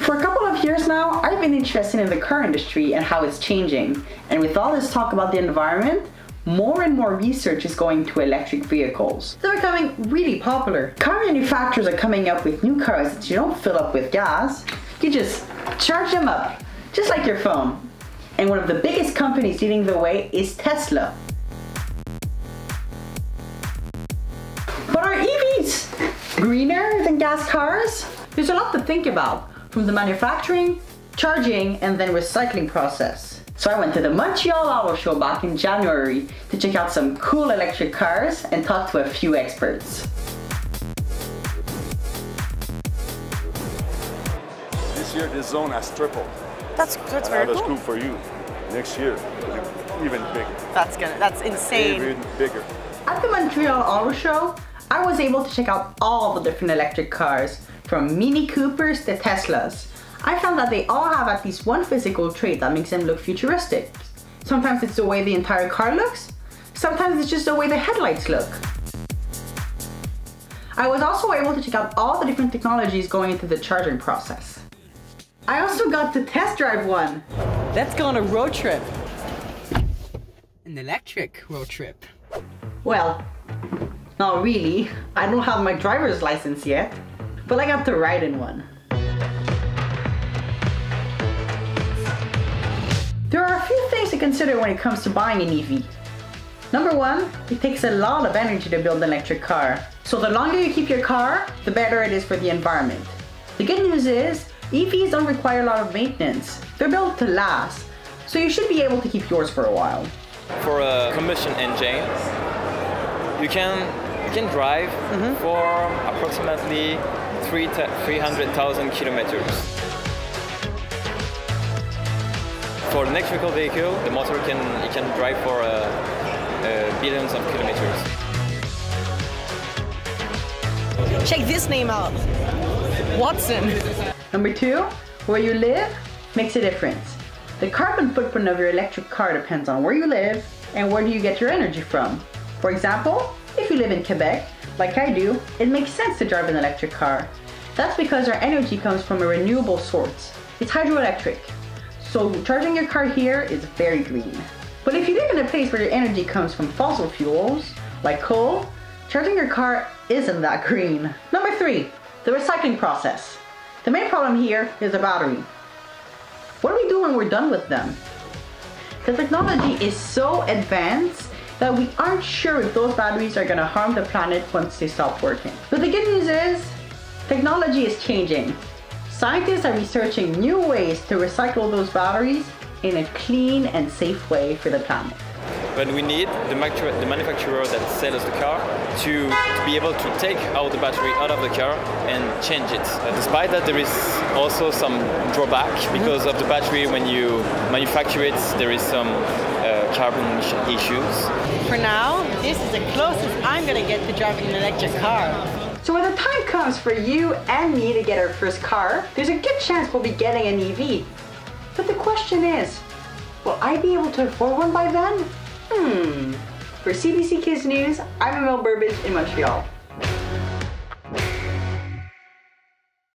For a couple of years now, I've been interested in the car industry and how it's changing. And with all this talk about the environment, more and more research is going to electric vehicles. They're becoming really popular. Car manufacturers are coming up with new cars that you don't fill up with gas. You just charge them up, just like your phone. And one of the biggest companies leading the way is Tesla. But are EVs greener than gas cars? There's a lot to think about, from the manufacturing, charging, and then recycling process. So I went to the Montreal Auto Show back in January to check out some cool electric cars and talk to a few experts. This year the zone has tripled. That's very cool. That's cool for you. Next year, even bigger. That's insane. Even bigger. At the Montreal Auto Show, I was able to check out all the different electric cars, from Mini Coopers to Teslas. I found that they all have at least one physical trait that makes them look futuristic. Sometimes it's the way the entire car looks, sometimes it's just the way the headlights look. I was also able to check out all the different technologies going into the charging process. I also got to test drive one. Let's go on a road trip. An electric road trip. Well, not really. I don't have my driver's license yet, but I got to ride in one. There are a few things to consider when it comes to buying an EV. Number one, it takes a lot of energy to build an electric car. So the longer you keep your car, the better it is for the environment. The good news is, EVs don't require a lot of maintenance. They're built to last, so you should be able to keep yours for a while. For a combustion engine, you can drive for approximately 300,000 kilometers. For an electrical vehicle, the motor can drive for billions of kilometers. Check this name out. Watson. Number two, where you live makes a difference. The carbon footprint of your electric car depends on where you live and where do you get your energy from. For example, if you live in Quebec, like I do, it makes sense to drive an electric car. That's because our energy comes from a renewable source. It's hydroelectric. So charging your car here is very green. But if you live in a place where your energy comes from fossil fuels, like coal, charging your car isn't that green. Number three, the recycling process. The main problem here is the battery. What do we do when we're done with them? The technology is so advanced that we aren't sure if those batteries are going to harm the planet once they stop working. But the good news is, technology is changing. Scientists are researching new ways to recycle those batteries in a clean and safe way for the planet. But we need the manufacturer that sells the car to be able to take out the battery out of the car and change it. Despite that, there is also some drawback because of the battery. When you manufacture it, there is some carbon emission issues. For now, this is the closest I'm going to get to driving an electric car. So when the time comes for you and me to get our first car, there's a good chance we'll be getting an EV. But the question is, will I be able to afford one by then? For CBC Kids News, I'm Emile Burbidge in Montreal.